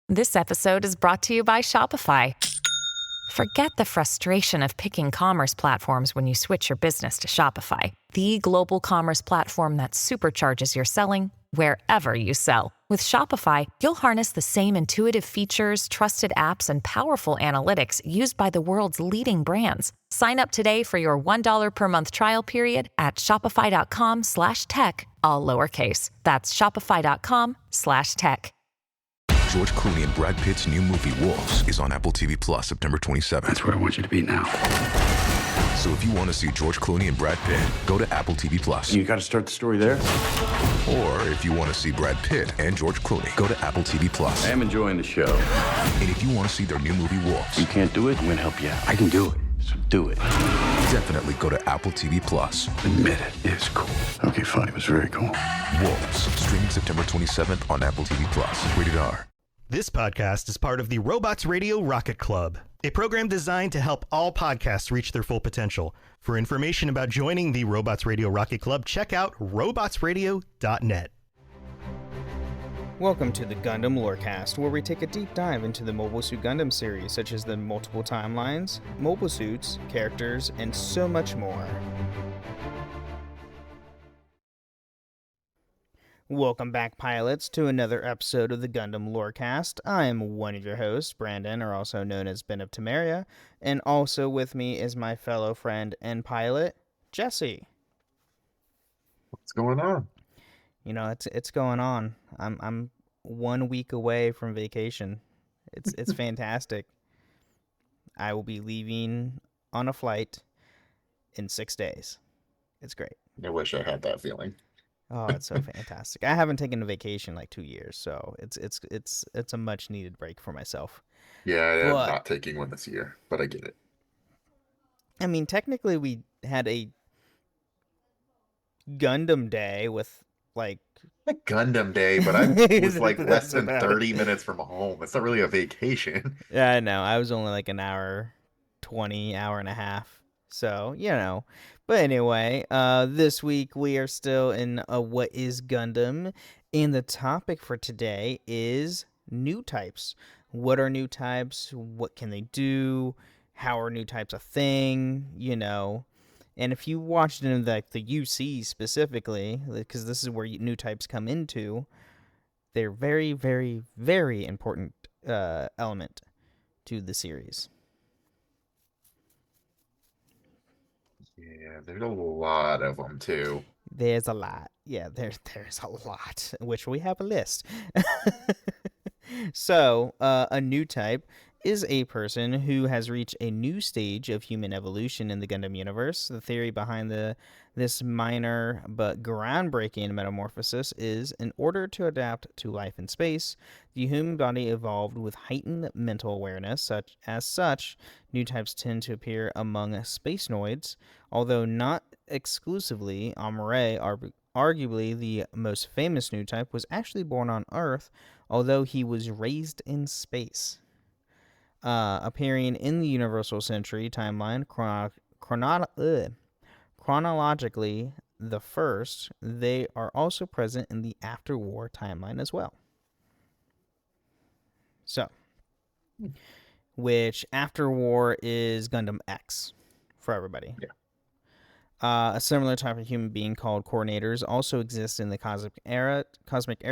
This episode is brought to you by Shopify. Forget the frustration of picking commerce platforms when you switch your business to Shopify, the global commerce platform that supercharges your selling wherever you sell. With Shopify, you'll harness the same intuitive features, trusted apps, and powerful analytics used by the world's leading brands. Sign up today for your $1 per month trial period at shopify.com/tech, all lowercase. That's shopify.com/tech. George Clooney and Brad Pitt's new movie, Wolves, is on Apple TV Plus September 27th. That's where I want you to be now. So if you want to see George Clooney and Brad Pitt, go to Apple TV Plus. You got to start the story there. Or if you want to see Brad Pitt and George Clooney, go to Apple TV Plus. I am enjoying the show. And if you want to see their new movie, Wolves, You can't do it, I'm going to help you out. I can do it, so do it. definitely go to Apple TV Plus. Admit it, it's cool. Okay, fine, it was very cool. Wolves, streaming September 27th on Apple TV Plus. Rated R. This podcast is part of the Robots Radio Rocket Club, a program designed to help all podcasts reach their full potential. For information about joining the Robots Radio Rocket Club, check out robotsradio.net. Welcome to the Gundam Lorecast, where we take a deep dive into the Mobile Suit Gundam series, such as the multiple timelines, mobile suits, characters, and so much more. Welcome back, pilots, to another episode of the Gundam Lorecast. I am one of your hosts, Brandon, or also known as Ben of Temeria, and also with me is my fellow friend and pilot, Jesse. What's going on? You know, it's going on. I'm 1 week away from vacation. It's fantastic. I will be leaving on a flight in 6 days. It's great. I wish I had that feeling. Oh, it's so fantastic. I haven't taken a vacation in like 2 years, so it's a much needed break for myself. Yeah, I'm not taking one this year, but I get it. I mean, technically we had a Gundam day with like A Gundam day, but I was like less than 30 minutes from home. It's not really a vacation. Yeah, I know. I was only like an hour 20, hour and a half. So, you know. But anyway, this week we are still in What is Gundam? And the topic for today is Newtypes. What are Newtypes? What can they do? How are Newtypes a thing? You know. And if you watched in the UC specifically, because this is where Newtypes come into, they're very, very, very important element to the series. Yeah, there's a lot of them too. There's a lot. Yeah, there's a lot, which we have a list. So, a new type is a person who has reached a new stage of human evolution in the Gundam universe. The theory behind this minor but groundbreaking metamorphosis is, in order to adapt to life in space, the human body evolved with heightened mental awareness. As such, new types tend to appear among space noids, although not exclusively. Amore, arguably the most famous new type, was actually born on Earth, although he was raised in space. Appearing in the Universal Century timeline, chronologically the first, they are also present in the After-War timeline as well. So, which After-War is Gundam X for everybody. Yeah. A similar type of human being called coordinators also exists in the cosmic era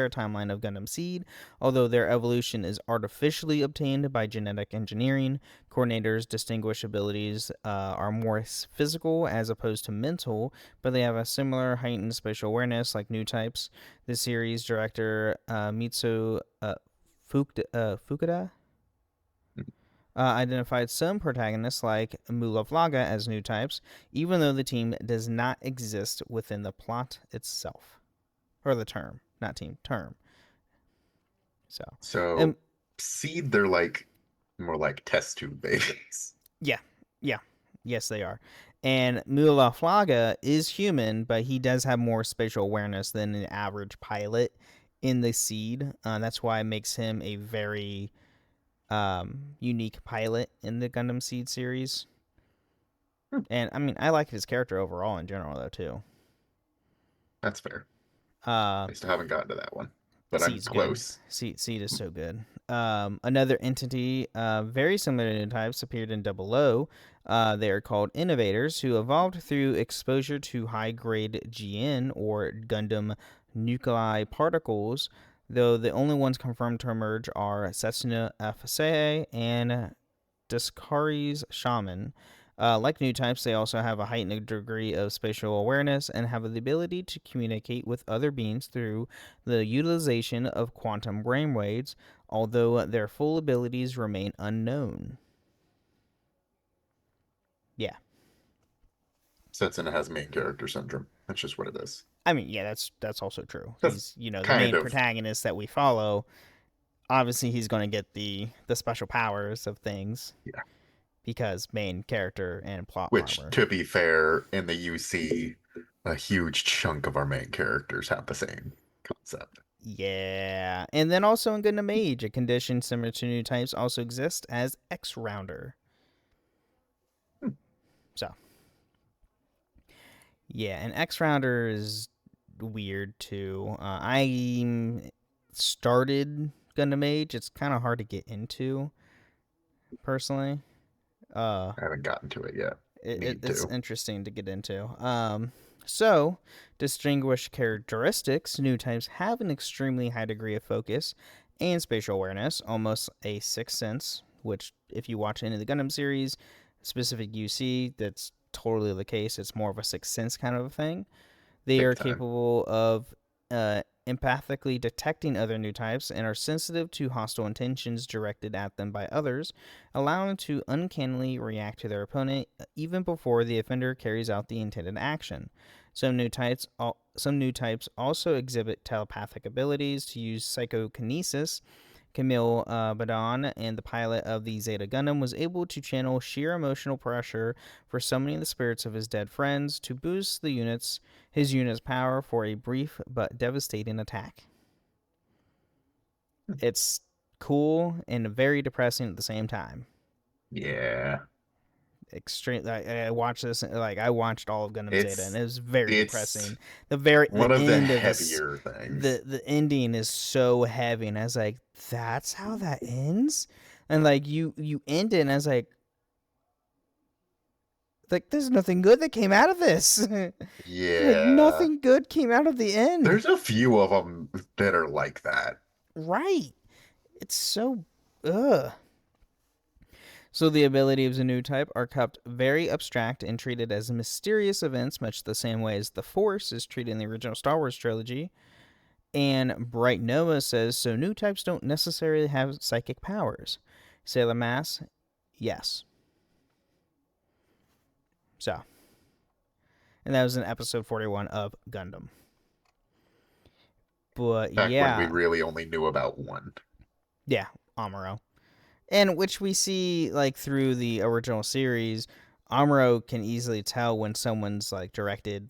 timeline of Gundam Seed. Although their evolution is artificially obtained by genetic engineering, coordinators' distinguished abilities are more physical as opposed to mental, but they have a similar heightened spatial awareness like Newtypes. The series director Mitsu Fukuda identified some protagonists like Mula Vlaga as new types, even though the team does not exist within the plot itself. Or the term, not team, term. So Seed, they're like more like test tube babies. Yeah. Yes, they are. And Mula Vlaga is human, but he does have more spatial awareness than an average pilot in the Seed. That's why it makes him a very unique pilot in the Gundam Seed series. And I mean, I like his character overall in general though too. That's fair. I still haven't gotten to that one. but I'm Seed's close. good. Seed is so good. Another entity very similar to Newtypes appeared in Double O. They are called Innovators, who evolved through exposure to high-grade GN, or Gundam nuclei particles, though the only ones confirmed to emerge are Setsuna Afase and Discari's Shaman. Like Newtypes, they also have a heightened degree of spatial awareness and have the ability to communicate with other beings through the utilization of quantum brainwaves, although their full abilities remain unknown. Yeah. Setsuna has main character syndrome. That's just what it is. I mean, yeah, that's also true. That's He's, the kind main of- protagonist that we follow. Obviously, he's going to get the special powers of things. Yeah. Because main character and plot Which, armor. to be fair, in the UC, a huge chunk of our main characters have the same concept. Yeah. And then also in Gundam Age, a condition similar to Newtypes also exists as X-Rounder. So. Yeah, and X-Rounder is weird too. I started Gundam Age. It's kind of hard to get into, personally. I haven't gotten to it yet. It's interesting to get into. So, distinguished characteristics, Newtypes have an extremely high degree of focus and spatial awareness, almost a sixth sense, which if you watch any of the Gundam series, specific UC, that's totally the case. It's more of a sixth sense kind of a thing. They Big are time. capable of empathically detecting other Newtypes and are sensitive to hostile intentions directed at them by others, allowing them to uncannily react to their opponent even before the offender carries out the intended action. Some Newtypes also exhibit telepathic abilities to use psychokinesis. Camille Badon, and the pilot of the Zeta Gundam, was able to channel sheer emotional pressure for summoning the spirits of his dead friends to boost his unit's power for a brief but devastating attack. It's cool and very depressing at the same time. Yeah. Extreme. I watched this. I watched all of Gundam Zeta, and it was very it's depressing. One of the end heavier things. The ending is so heavy, and I was like, "That's how that ends." And you end it, and I was like, "There's nothing good that came out of this." Yeah. Nothing good came out of the end. There's a few of them that are like that. Right. It's so ugh. So the abilities of a new type are kept very abstract and treated as mysterious events, much the same way as the Force is treated in the original Star Wars trilogy. And Bright Nova says, so new types don't necessarily have psychic powers. Sailor Mass, yes. So. And that was in episode 41 of Gundam. But Back yeah. when we really only knew about one. Yeah, Amuro. And which we see, through the original series, Amuro can easily tell when someone's, directed,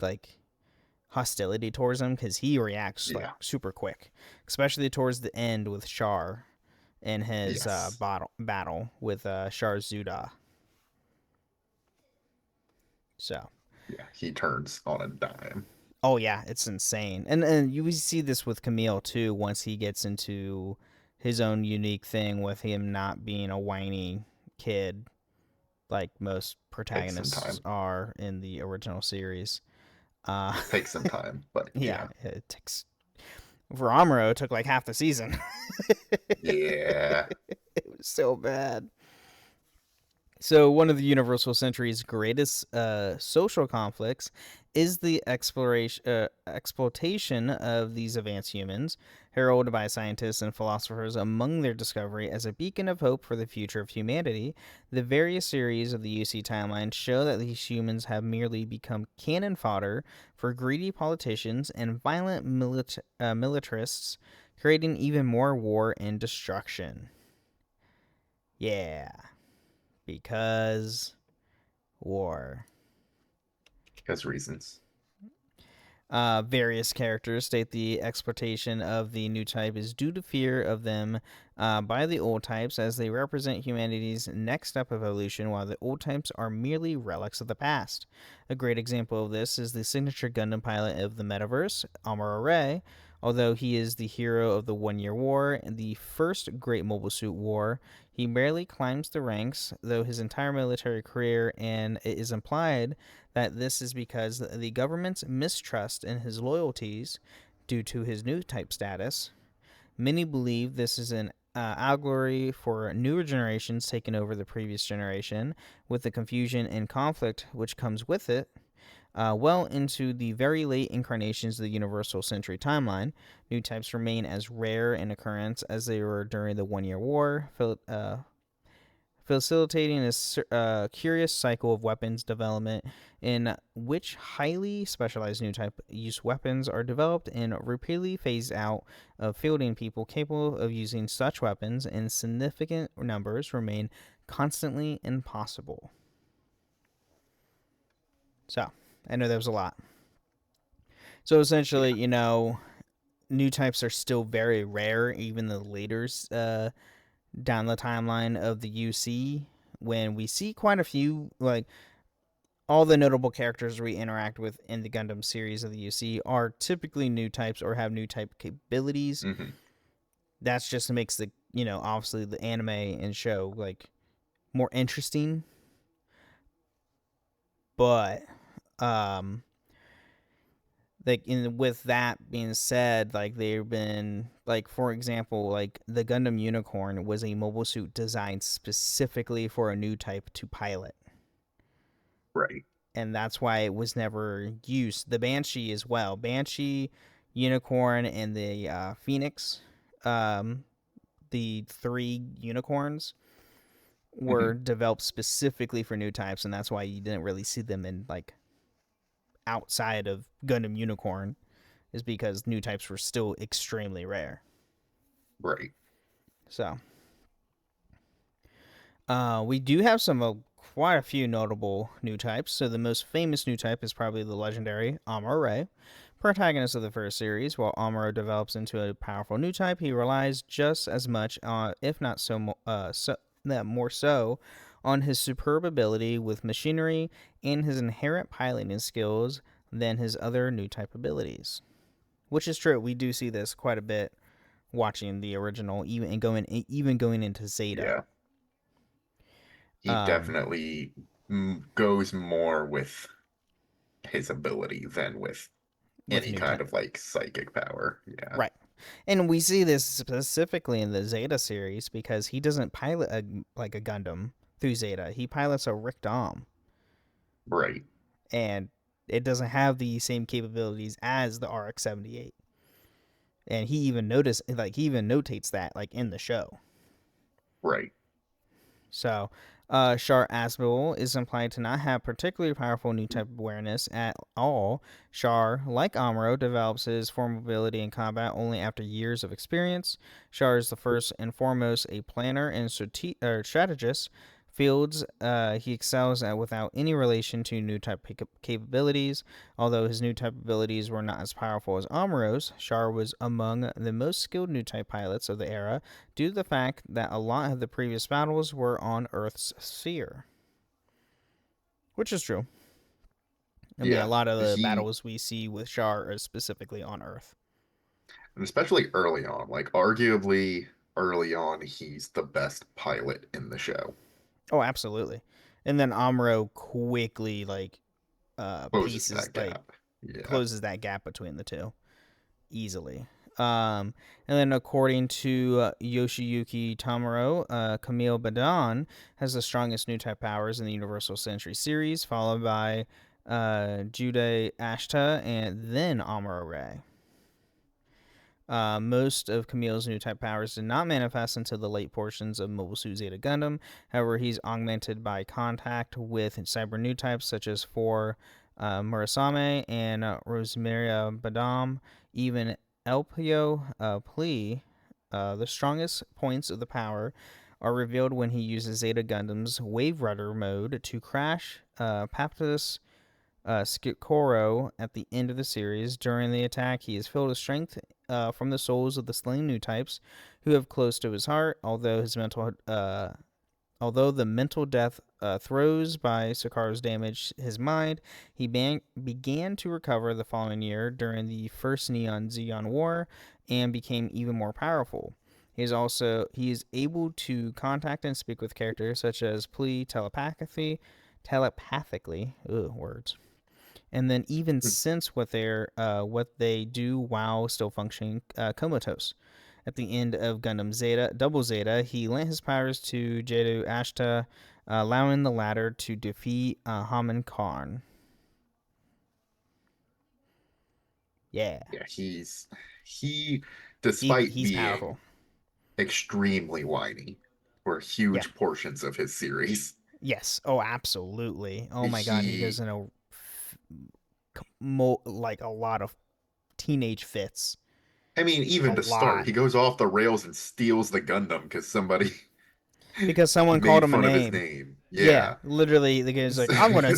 hostility towards him, because he reacts, super quick. Especially towards the end with Char in his battle with Char Zuda. So. Yeah, he turns on a dime. Oh, yeah, it's insane. And you see this with Camille, too, once he gets into his own unique thing with him not being a whiny kid like most protagonists are in the original series. Takes some time, but yeah. It takes... For Amuro, it took half the season. Yeah. It was so bad. So one of the Universal Century's greatest social conflicts is the exploitation of these advanced humans, heralded by scientists and philosophers among their discovery as a beacon of hope for the future of humanity. The various series of the UC timeline show that these humans have merely become cannon fodder for greedy politicians and violent militarists, creating even more war and destruction. Yeah. Because war. Because reasons. Various characters state the exploitation of the new type is due to fear of them by the old types, as they represent humanity's next step of evolution, while the old types are merely relics of the past. A great example of this is the signature Gundam pilot of the metaverse, Amuro Ray, Although he is the hero of the 1-Year War and the first Great Mobile Suit War, he barely climbs the ranks, though his entire military career, and it is implied that this is because the government's mistrust in his loyalties due to his new type status. Many believe this is an allegory for newer generations taking over the previous generation, with the confusion and conflict which comes with it. Well into the very late incarnations of the Universal Century timeline, new types remain as rare in occurrence as they were during the 1-Year War, facilitating a curious cycle of weapons development in which highly specialized new type use weapons are developed and repeatedly phased out of fielding. People capable of using such weapons in significant numbers remain constantly impossible. So, I know there was a lot. So essentially, new types are still very rare, even the later down the timeline of the UC, when we see quite a few, like all the notable characters we interact with in the Gundam series of the UC are typically new types or have new type capabilities. Mm-hmm. That's just makes the, obviously the anime and show like more interesting. But with that being said, like they've been, like, for example, like the Gundam Unicorn was a mobile suit designed specifically for a new type to pilot, Right. and that's why it was never used. The Banshee as well, Banshee, Unicorn, and the Phoenix, the 3 unicorns were developed specifically for new types, and that's why you didn't really see them in like outside of Gundam Unicorn, is because new types were still extremely rare. Right. So, we do have quite a few notable new types. So the most famous new type is probably the legendary Amuro Ray, protagonist of the first series. While Amuro develops into a powerful new type, he relies just as much, if not more so, on his superb ability with machinery and his inherent piloting skills than his other new type abilities. Which is true. We do see this quite a bit watching the original, even going into Zeta. Yeah. He definitely goes more with his ability than with any kind of like psychic power. Yeah. Right. And we see this specifically in the Zeta series because he doesn't pilot a Gundam through Zeta. He pilots a Rick Dom. Right. And it doesn't have the same capabilities as the RX-78. And he even notates that like in the show. Right. So, Char Aspel is implied to not have particularly powerful new type awareness at all. Char, like Amuro, develops his formability in combat only after years of experience. Char is the first and foremost a planner and strategist. Fields he excels at without any relation to new type capabilities. Although his new type abilities were not as powerful as Amuro's, Char was among the most skilled new type pilots of the era due to the fact that a lot of the previous battles were on Earth's sphere. Which is true. I mean, a lot of the battles we see with Char are specifically on Earth. And especially early on, like arguably early on, he's the best pilot in the show. Oh, absolutely. And then Amuro quickly Closes that gap between the two easily. And then according to Yoshiyuki Tamuro, Camille Badan has the strongest new type powers in the Universal Century series, followed by Jude Ashta and then Amuro Ray. Most of Camille's new type powers did not manifest until the late portions of Mobile Suit Zeta Gundam. However, he's augmented by contact with cyber new types such as Murasame and Rosemaria Badam. Even Elpio Pli, the strongest points of the power, are revealed when he uses Zeta Gundam's Wave Rudder mode to crash Paptus Skikoro at the end of the series. During the attack, he is filled with strength from the souls of the slain new types who have close to his heart. Although Although the mental death throws by Sakaro's damaged his mind, he began to recover the following year during the first Neon Zeon War and became even more powerful. He is able to contact and speak with characters such as Plea telepathically, words, and then even sense what they do while still functioning comatose. At the end of Gundam Zeta, Double Zeta, he lent his powers to Jadu Ashta, allowing the latter to defeat Haman Khan. Yeah. Yeah, despite He's being powerful. extremely whiny for Yeah. huge portions of his series. Yes. Oh, absolutely. Oh my God, he goes in a lot of teenage fits. I mean, even to start, he goes off the rails and steals the Gundam because someone made called him a fun of his name. name. Yeah, literally, the guy's like, I'm gonna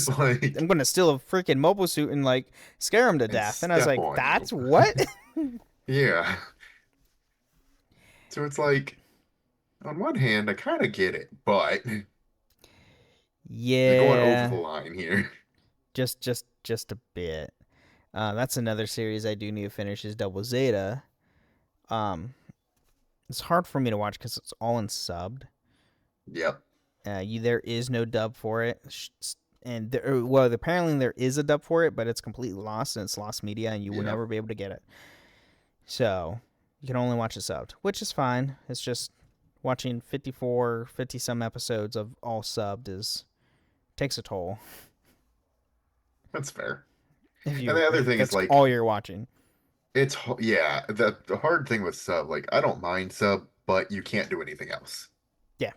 steal a freaking mobile suit and like scare him to death. And I was like, that's what? Yeah. So it's like, on one hand, I kind of get it, but yeah, you're going over the line here. Just a bit. That's another series I do need to finish is Double Zeta. It's hard for me to watch because it's all in subbed. Yep. There is no dub for it, and apparently there is a dub for it, but it's completely lost and it's lost media, and you will never be able to get it. So you can only watch it subbed, which is fine. It's just watching 50 some episodes of all subbed takes a toll. That's fair. And the other thing is like all you're watching. It's the hard thing with sub, like I don't mind sub, but you can't do anything else. Yeah.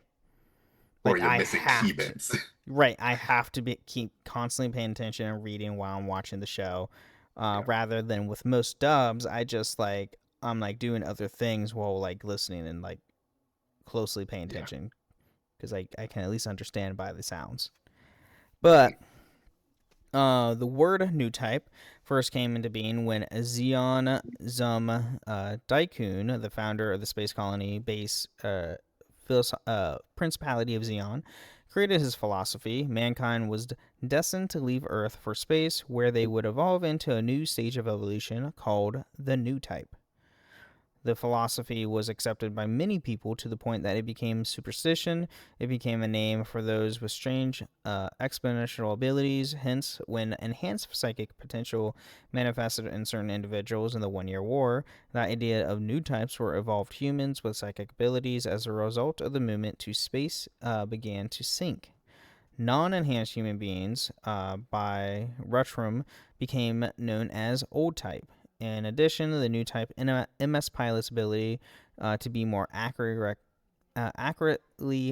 Or you're missing key bits. Right. I have to keep constantly paying attention and reading while I'm watching the show. Rather than with most dubs, I'm doing other things while like listening and like closely paying attention because I can at least understand by the sounds. But the word Newtype first came into being when Zeon Zum Daikun, the founder of the space colony base Principality of Zeon, created his philosophy. Mankind was destined to leave Earth for space, where they would evolve into a new stage of evolution called the Newtype. The philosophy was accepted by many people to the point that it became superstition. It became a name for those with strange exponential abilities. Hence, when enhanced psychic potential manifested in certain individuals in the 1-year war, the idea of new types were evolved humans with psychic abilities as a result of the movement to space began to sink. Non-enhanced human beings, by Rutrum, became known as old type. In addition, the new type MS pilot's ability to be more accurately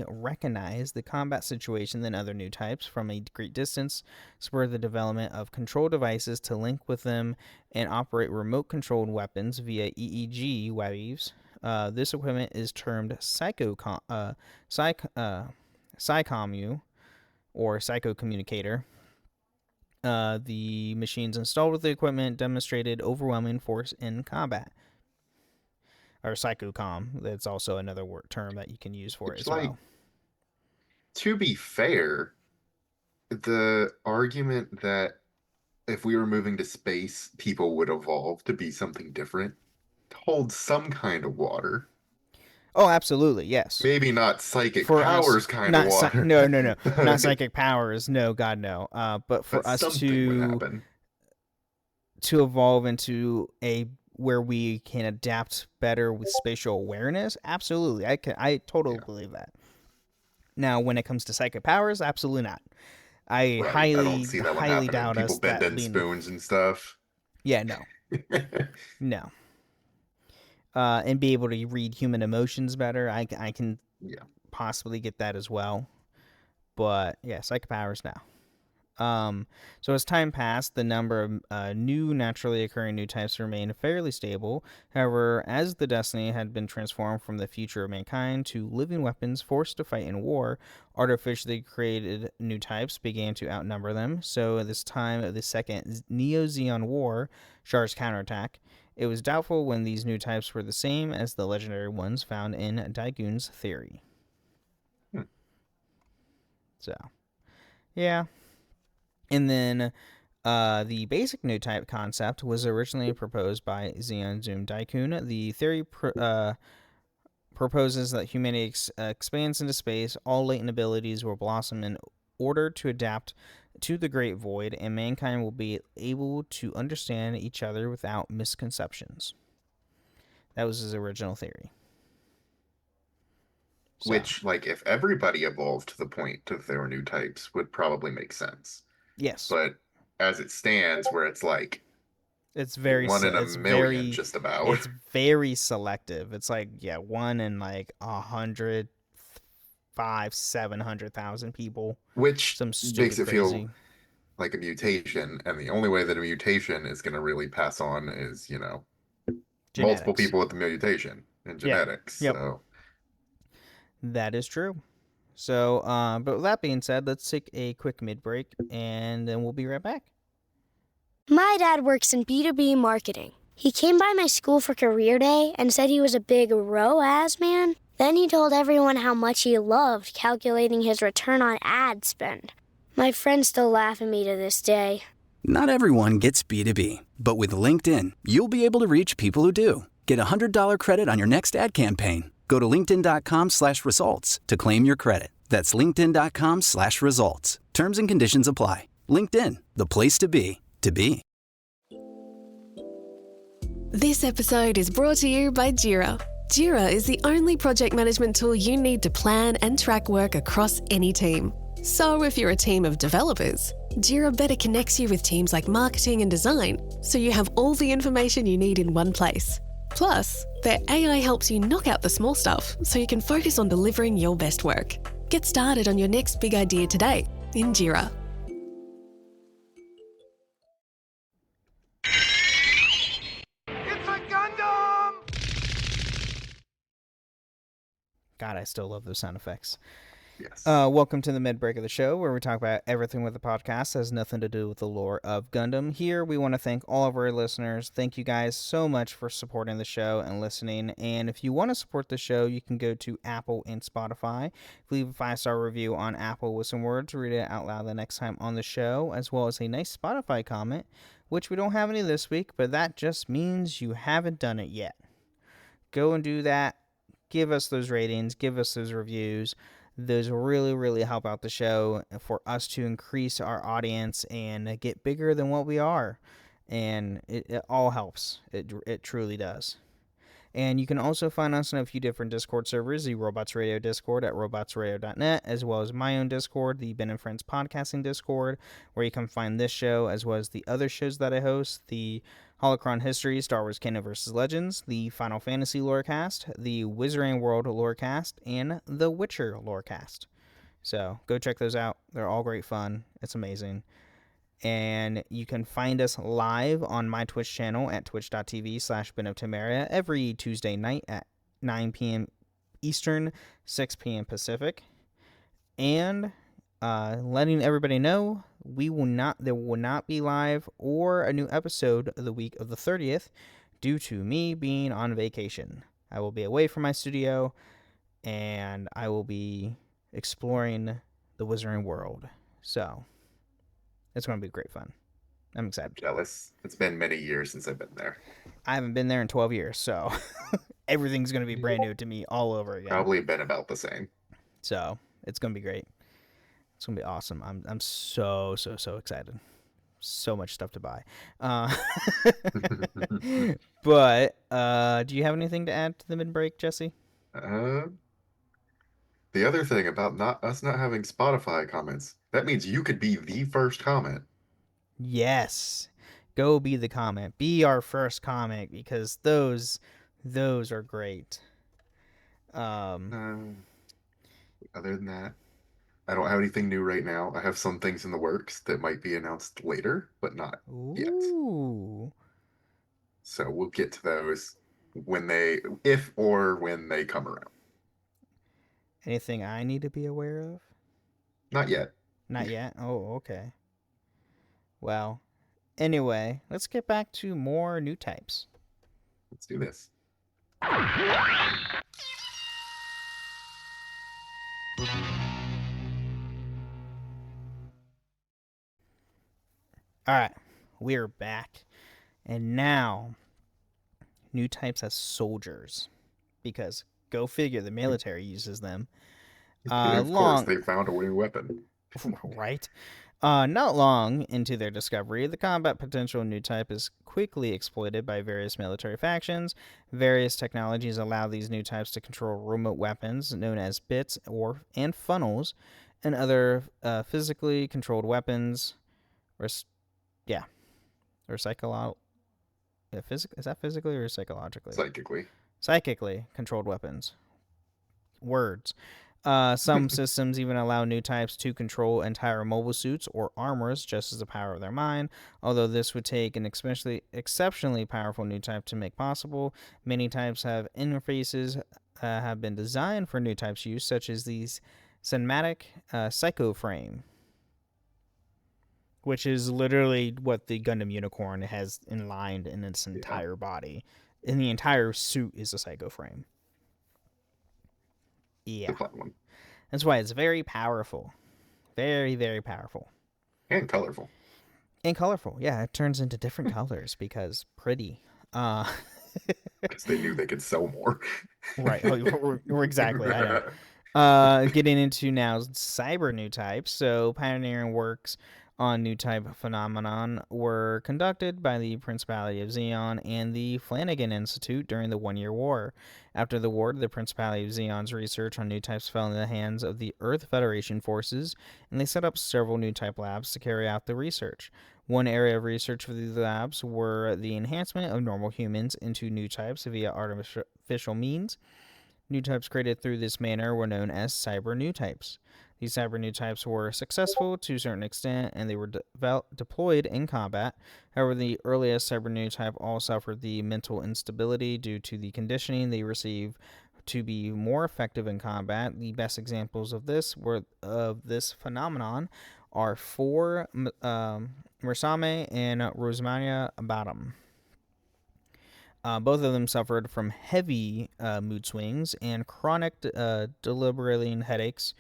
recognize the combat situation than other new types from a great distance spurred the development of control devices to link with them and operate remote-controlled weapons via EEG waves. This equipment is termed psychommu, or psychocommunicator. The machines installed with the equipment demonstrated overwhelming force in combat. Or psychocom. That's also another term that you can use for it as well. To be fair, the argument that if we were moving to space, people would evolve to be something different holds some kind of water. Oh, absolutely, yes. Maybe not psychic powers kind of water. No. Not psychic powers. No, God, no. But for us to evolve into where we can adapt better with spatial awareness, absolutely. I totally believe that. Now, when it comes to psychic powers, absolutely not. I highly doubt us. People bend spoons and stuff. Yeah, no. No. And be able to read human emotions better. I can possibly get that as well. But yeah, psychic powers now. So as time passed, the number of new naturally occurring new types remained fairly stable. However, as the destiny had been transformed from the future of mankind to living weapons forced to fight in war, artificially created new types began to outnumber them. So at this time of the second Neo-Zeon War, Char's counterattack, it was doubtful when these new types were the same as the legendary ones found in Daigun's theory. So, yeah. And then the basic new type concept was originally proposed by Xion Zoom Daikun. The theory proposes that humanity expands into space, all latent abilities will blossom in order to adapt to the Great Void, and mankind will be able to understand each other without misconceptions. That was his original theory. So, Which, like, if everybody evolved to the point that there were new types, would probably make sense. yes, But as it stands, where it's like it's very one in a it's million, very just about. it's very selective. It's like, yeah, 1 in like 100, 700,000 people. Which Some stupid makes it crazy. feel like a mutation, and the only way that a mutation is going to really pass on is, multiple Genetics. people with the mutation and genetics. Yep. So That is true. So, but with that being said, let's take a quick mid break, and then we'll be right back. My dad works in B2B marketing. He came by my school for career day and said he was a big ROAS man. Then he told everyone how much he loved calculating his return on ad spend. My friends still laugh at me to this day. Not everyone gets B2B, but with LinkedIn, you'll be able to reach people who do. Get a $100 credit on your next ad campaign. Go to linkedin.com/results to claim your credit. That's linkedin.com/results. Terms and conditions apply. LinkedIn, the place to be, to be. This episode is brought to you by Jira. Jira is the only project management tool you need to plan and track work across any team. So if you're a team of developers, Jira better connects you with teams like marketing and design, so you have all the information you need in one place. Plus, their AI helps you knock out the small stuff so you can focus on delivering your best work. Get started on your next big idea today in Jira. It's a Gundam! God, I still love those sound effects. yes. Welcome to the mid break of the show, where we talk about everything with the podcast that has nothing to do with the lore of Gundam. Here, we want to thank all of our listeners. Thank you guys so much for supporting the show and listening. And if you want to support the show, you can go to Apple and Spotify. Leave a 5-star review on Apple with some words. Read it out loud the next time on the show, as well as a nice Spotify comment, which we don't have any this week, but that just means you haven't done it yet. Go and do that. Give us those ratings. Give us those reviews. Those really, really help out the show for us to increase our audience and get bigger than what we are. And it all helps. It truly does. And you can also find us on a few different Discord servers, the Robots Radio Discord at robotsradio.net, as well as my own Discord, the Ben and Friends Podcasting Discord, where you can find this show, as well as the other shows that I host, the Holocron History, Star Wars Canon vs. Legends, the Final Fantasy Lorecast, the Wizarding World Lorecast, and the Witcher Lorecast. So go check those out. They're all great fun. It's amazing. And you can find us live on my Twitch channel at twitch.tv/BenofTemeria every Tuesday night at 9 p.m. Eastern, 6 p.m. Pacific. And letting everybody know, there will not be live or a new episode the week of the 30th due to me being on vacation. I will be away from my studio, and I will be exploring the Wizarding World. So it's going to be great fun. I'm excited. Jealous. It's been many years since I've been there. I haven't been there in 12 years, so everything's going to be brand new to me all over again. Probably been about the same. So it's going to be great. It's going to be awesome. I'm so excited. So much stuff to buy. But do you have anything to add to the mid-break, Jesse? The other thing about us not having Spotify comments, that means you could be the first comment. Yes. Go be the comment. Be our first comment, because those are great. Other than that, I don't have anything new right now. I have some things in the works that might be announced later, but not yet. Ooh. So we'll get to those if or when they come around. Anything I need to be aware of? Not yet. Not yet? Oh, okay. Well, anyway, let's get back to more new types. Let's do this. All right, we're back. And now, new types as soldiers. Because, go figure, the military uses them. Of course, they found a new weapon. Right. Not long into their discovery, the combat potential of new type is quickly exploited by various military factions. Various technologies allow these new types to control remote weapons known as bits and funnels, and other physically controlled weapons, or psychological. Is that physically or psychologically? Psychically controlled weapons. Words. Some systems even allow new types to control entire mobile suits or armors just as the power of their mind, although this would take an exceptionally powerful new type to make possible. Many types have interfaces have been designed for new types use, such as the cinematic psycho frame, which is literally what the Gundam Unicorn has inlined in its entire body. And the entire suit is a psycho frame. Yeah. The fun one. That's why it's very powerful. Very, very powerful. And colorful. Yeah, it turns into different colors because pretty. Because they knew they could sell more. Right. We're exactly. I know. Getting into now cyber new types. So pioneering works on new type phenomenon were conducted by the Principality of Zeon and the Flanagan Institute during the 1-year war. After the war, the Principality of Zeon's research on new types fell into the hands of the Earth Federation forces, and they set up several new type labs to carry out the research. One area of research for these labs were the enhancement of normal humans into new types via artificial means. New types created through this manner were known as cyber new types. These cyber new types were successful to a certain extent, and they were deployed in combat. However, the earliest cyber new type all suffered the mental instability due to the conditioning they received to be more effective in combat. The best examples of this phenomenon are 4 Mursame and Rosemania Bottom. Both of them suffered from heavy mood swings and chronic debilitating headaches,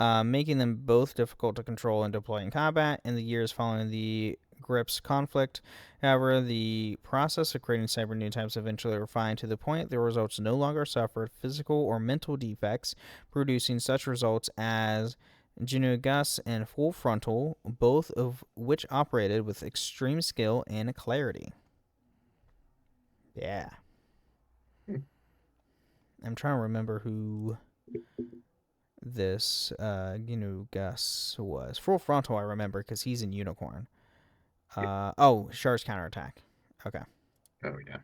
making them both difficult to control and deploy in combat. In the years following the Grips conflict, however, the process of creating cyber new types eventually refined to the point the results no longer suffered physical or mental defects, producing such results as Genu Gus and Full Frontal, both of which operated with extreme skill and clarity. Yeah. I'm trying to remember who this Gus was. Full Frontal I remember because he's in Unicorn. Char's Counterattack. Okay. Oh, yeah.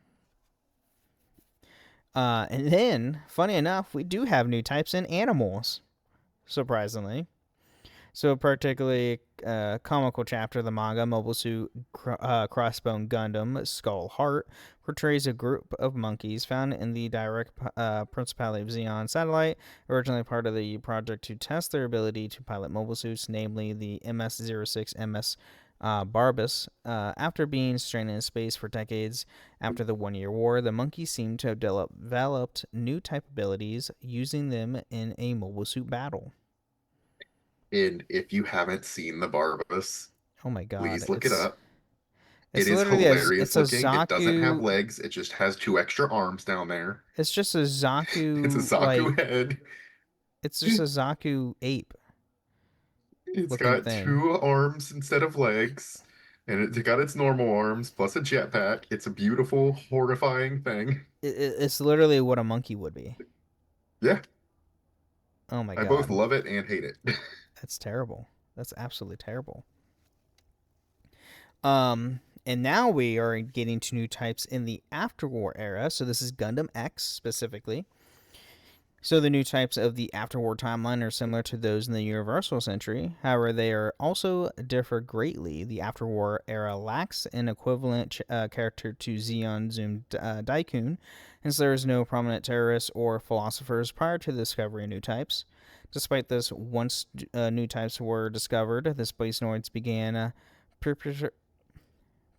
And then, funny enough, we do have new types in animals, surprisingly. So a particularly comical chapter of the manga, Mobile Suit Crossbone Gundam Skull Heart, portrays a group of monkeys found in the direct Principality of Zeon satellite, originally part of the project to test their ability to pilot mobile suits, namely the MS-06 MS Barbus. After being stranded in space for decades after the 1-year war, the monkeys seem to have developed new type abilities, using them in a mobile suit battle. And if you haven't seen the Barbus, oh my god, please look it up. It is hilarious looking. It doesn't have legs. It just has 2 extra arms down there. It's just a Zaku. It's a Zaku head. It's just a Zaku ape. It's got thing. 2 arms instead of legs, and it's got its normal arms plus a jetpack. It's a beautiful, horrifying thing. It's literally what a monkey would be. Yeah. Oh my god. I both love it and hate it. That's terrible. That's absolutely terrible. And now we are getting to new types in the afterwar era. So this is Gundam X specifically. So the new types of the afterwar timeline are similar to those in the Universal Century. However, they are also differ greatly. The afterwar era lacks an equivalent character to Zeon Zoom Daikun, since there is no prominent terrorists or philosophers prior to the discovery of new types. Despite this, once new types were discovered, the Spacenoids began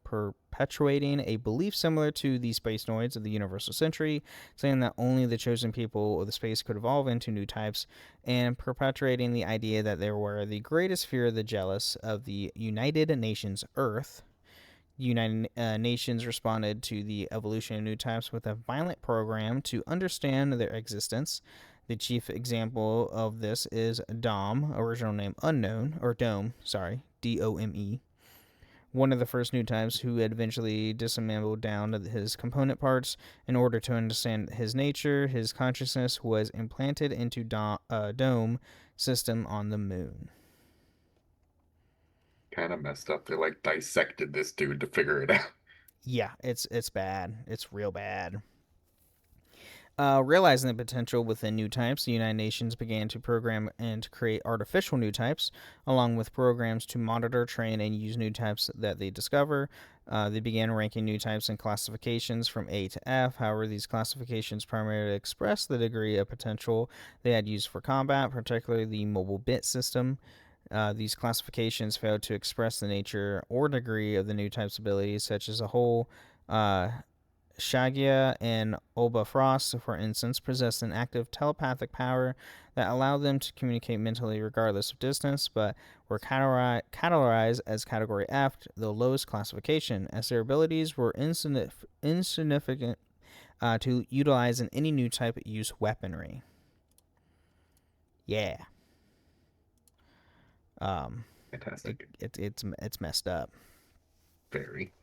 perpetuating a belief similar to the space noids of the universal century, saying that only the chosen people of the space could evolve into new types, and perpetuating the idea that they were the greatest fear of the jealous of the United Nations Earth. United Nations responded to the evolution of new types with a violent program to understand their existence. The chief example of this is Dom, original name unknown, or Dome, sorry, Dome. One of the first new types who had eventually disassembled down to his component parts in order to understand his nature. His consciousness was implanted into Dome system on the moon. Kind of messed up. They like dissected this dude to figure it out. Yeah, it's bad. It's real bad. Realizing the potential within new types, the United Nations began to program and to create artificial new types, along with programs to monitor, train, and use new types that they discover. They began ranking new types in classifications from A to F. However, these classifications primarily express the degree of potential they had used for combat, particularly the mobile bit system. These classifications failed to express the nature or degree of the new type's abilities, such as a whole. Shagia and Oba Frost, for instance, possessed an active telepathic power that allowed them to communicate mentally regardless of distance, but were categorized as Category F, the lowest classification, as their abilities were insignificant to utilize in any new type use weaponry. Yeah. Fantastic. It's messed up. Very.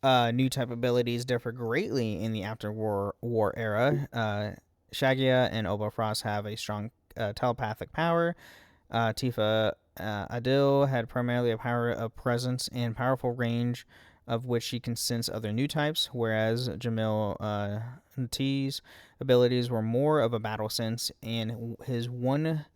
New type abilities differ greatly in the after-war era. Shagia and Oba Frost have a strong telepathic power. Tifa Adil had primarily a power of presence and powerful range of which she can sense other new types, whereas Jamil T's abilities were more of a battle sense, and his one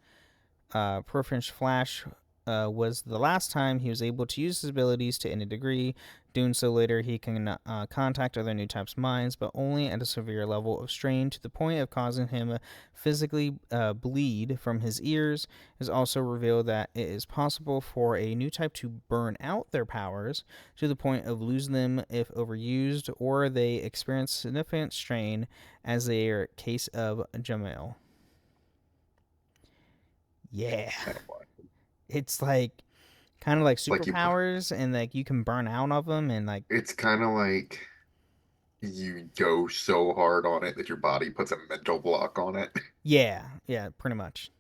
preference flash was the last time he was able to use his abilities to any degree. Doing so later, he can contact other new types' minds, but only at a severe level of strain to the point of causing him physically bleed from his ears. It is also revealed that it is possible for a new type to burn out their powers to the point of losing them if overused, or they experience significant strain, as their case of Jamil. Yeah. It's like kind of like superpowers, and like you can burn out of them, and like it's kind of like you go so hard on it that your body puts a mental block on it. Yeah, pretty much.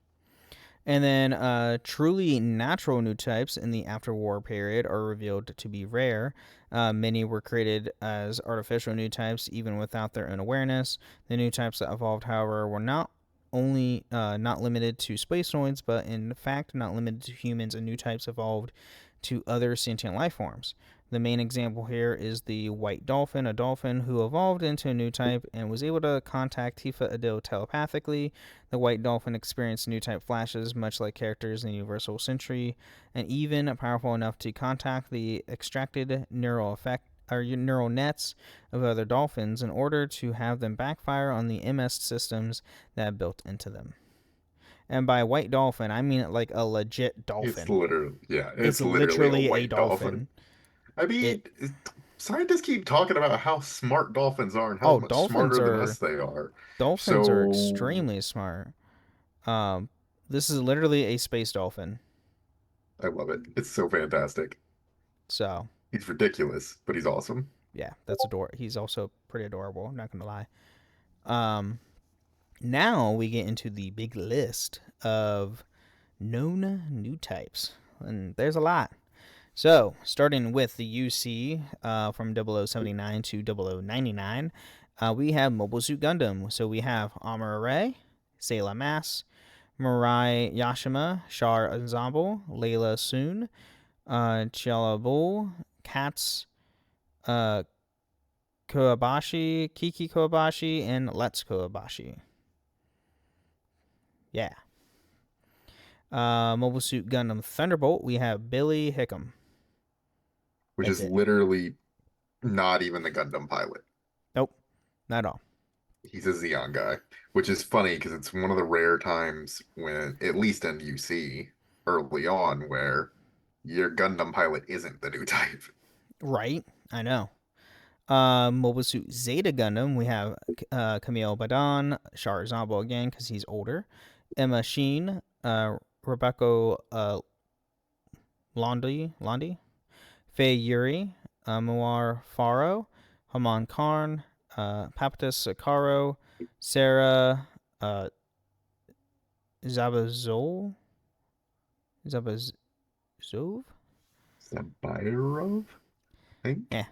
And then truly natural new types in the after-war period are revealed to be rare. Many were created as artificial new types, even without their own awareness. The new types that evolved, however, were not only not limited to space noids, but in fact not limited to humans, and new types evolved to other sentient life forms. The main example here is the white dolphin, a dolphin who evolved into a new type and was able to contact Tifa Adil telepathically. The white dolphin experienced new type flashes, much like characters in the Universal Century, and even powerful enough to contact the extracted neural nets of other dolphins in order to have them backfire on the MS systems that built into them. And by white dolphin, I mean like a legit dolphin. It's literally a white dolphin. I mean, scientists keep talking about how smart dolphins are and how much smarter than us they are. Dolphins are extremely smart. This is literally a space dolphin. I love it. It's so fantastic. So he's ridiculous, but he's awesome. Yeah, that's adorable. He's also pretty adorable, I'm not gonna lie. Now we get into the big list of known new types, and there's a lot. So, starting with the UC from 0079 to 0099, we have Mobile Suit Gundam. So we have Amuro Ray, Sayla Mass, Mirai Yashima, Char Ensemble, Layla Soon, Chiala Bull, Cats, Kobayashi, Kiki Kobayashi, and Let's Kobayashi. Yeah. Mobile Suit Gundam Thunderbolt, we have Billy Hickam. Which is literally not even the Gundam pilot. Nope, not at all. He's a Xeon guy, which is funny because it's one of the rare times when, at least in UC, early on, where your Gundam pilot isn't the new type. Right. I know. Mobile Suit Zeta Gundam, we have Camille Badon, Char Zabo again because he's older, Emma Sheen, Rebecca Londi, Faye Yuri, Muar Faro, Haman Karn, Papatus Sakaro, Sarah Zabazov? Zabazov? Sabirov, I think. Yeah.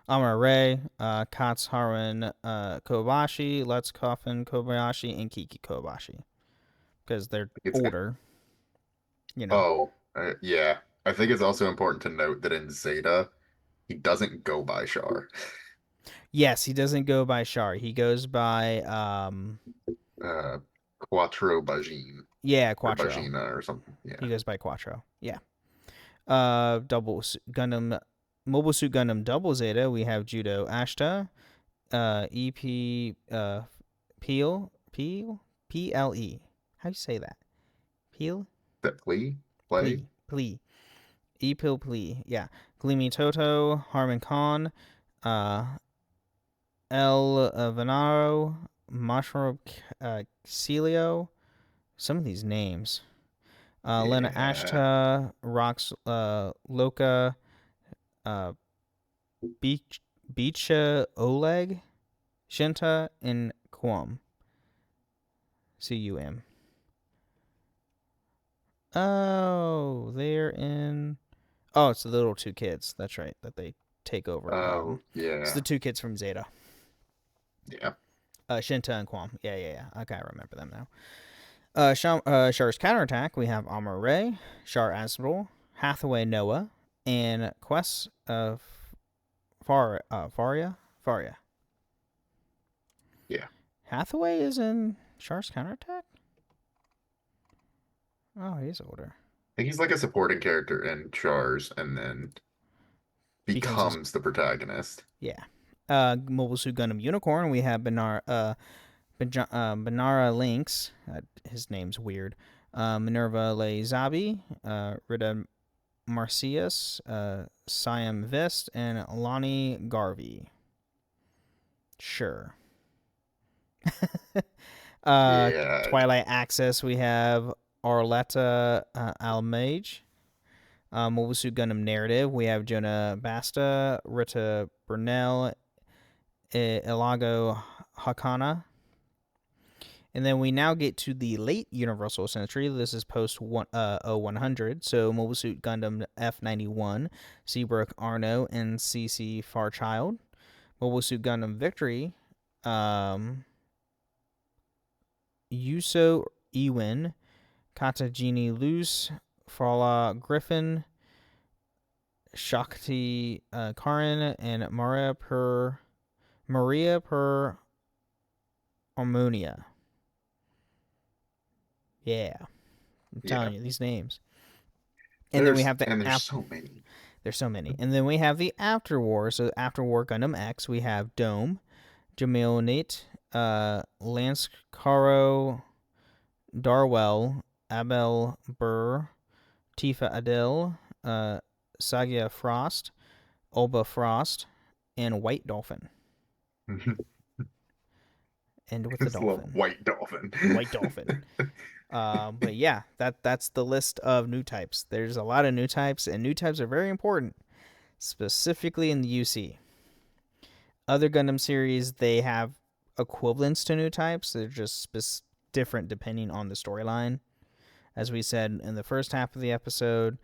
Amara Ray, Katz Harwin Kobayashi, Let's Coffin Kobayashi, and Kiki Kobayashi. Because they're older. You know. Yeah. I think it's also important to note that in Zeta, he doesn't go by Char. Yes, he doesn't go by Char. He goes by Quattro Bajin. Yeah, Quattro. Or Bajina or something. Yeah. He goes by Quattro. Yeah. Gundam Mobile Suit Gundam Double Zeta, we have Judo Ashta, EP Peel PLE. How do you say that? Peel? That Plea? Plea. Epil Plea. Yeah. Gleamy Toto, Harmon Khan, El Venaro, Mushroom Celio. Some of these names. Lena Ashta, Rox Loka, Beecha Oleg, Shinta, and Quam. CUM. Oh, they're in. Oh, it's the little two kids. That's right. That they take over. Oh, yeah. It's the two kids from Zeta. Yeah. Shinta and Quam. Yeah. Okay, I remember them now. Char's counterattack, we have Amar Ray, Char Asbel, Hathaway Noah, and Quest Faria. Yeah. Hathaway is in Char's counterattack? Oh, he's older. I think he's like a supporting character in Char's and then becomes the protagonist. Yeah. Mobile Suit Gundam Unicorn, we have Benara Lynx, his name's weird, Minerva Lezabi, Rita Marcius, Siam Vist, and Lonnie Garvey. Sure. Twilight Access, we have Arletta Almage. Mobile Suit Gundam Narrative, we have Jonah Basta, Rita Burnell, Ilago Hakana. And then we now get to the late Universal Century. This is post 0100. So Mobile Suit Gundam F91, Seabrook Arno, and CC Farchild. Mobile Suit Gundam Victory, Yuso Ewin, Katagini Luce, Farla Griffin, Shakti Karin, and Maria Per Harmonia. Yeah. I'm telling you, these names. And then we have there's so many. There's so many. And then we have the After War. So After War Gundam X, we have Dome, Jamil Nate, Lance Caro, Darwell, Abel Burr, Tifa Adil, Sagia Frost, Olba Frost, and White Dolphin. End with the dolphin. White Dolphin. White Dolphin. But yeah, that's the list of new types. There's a lot of new types, and new types are very important, specifically in the UC. Other Gundam series, they have equivalents to new types. They're just different depending on the storyline. As we said in the first half of the episode,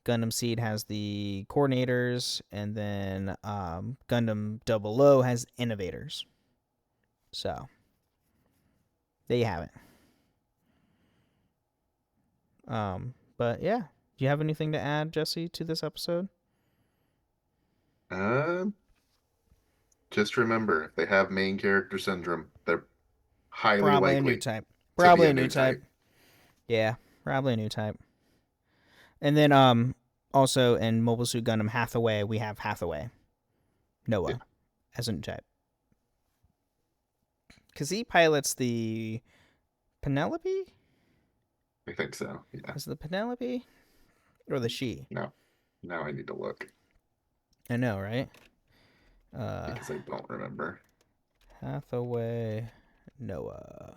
Gundam Seed has the coordinators, and then Gundam 00 has innovators. So, there you have it. But yeah, do you have anything to add, Jesse, to this episode? Just remember, if they have main character syndrome, they're highly probably likely a new type. Probably a new type. Yeah, probably a new type. And then also in Mobile Suit Gundam Hathaway, we have Hathaway Noah as a new type. Because he pilots the Penelope? I think so, yeah. Is it the Penelope or the she? No. Now I need to look. I know, right? Because I don't remember. Hathaway Noah.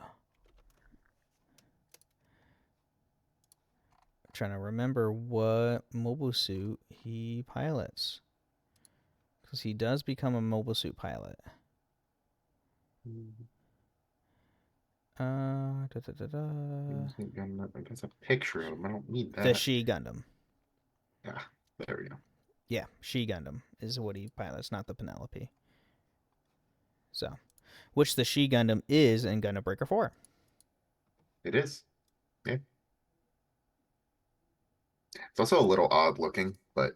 I'm trying to remember what mobile suit he pilots. Because he does become a mobile suit pilot. There's a picture of him. I don't need that. The She Gundam. Yeah, there we go. Yeah, She Gundam is what he pilots, not the Penelope. So, which the She Gundam is in Gundam Breaker 4. It is. Yeah. It's also a little odd looking, but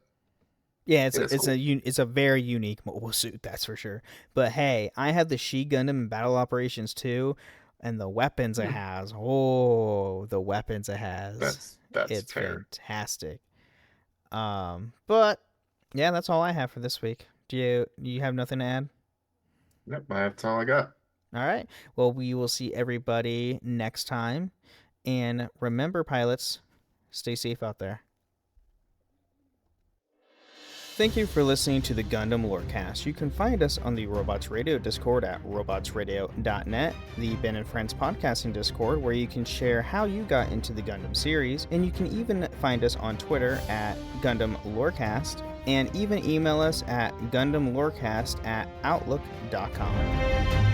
yeah, it's cool. It's a very unique mobile suit, that's for sure. But hey, I have the She Gundam in Battle Operations 2, and the weapons it has. Oh, the weapons it has. It's fair. Fantastic. But yeah, that's all I have for this week. Do you have nothing to add? Nope, that's all I got. All right. Well, we will see everybody next time. And remember, pilots, stay safe out there. Thank you for listening to the Gundam Lorecast. You can find us on the Robots Radio Discord at robotsradio.net, the Ben and Friends podcasting Discord, where you can share how you got into the Gundam series, and you can even find us on Twitter at Gundam Lorecast, and even email us at gundamlorecast@outlook.com.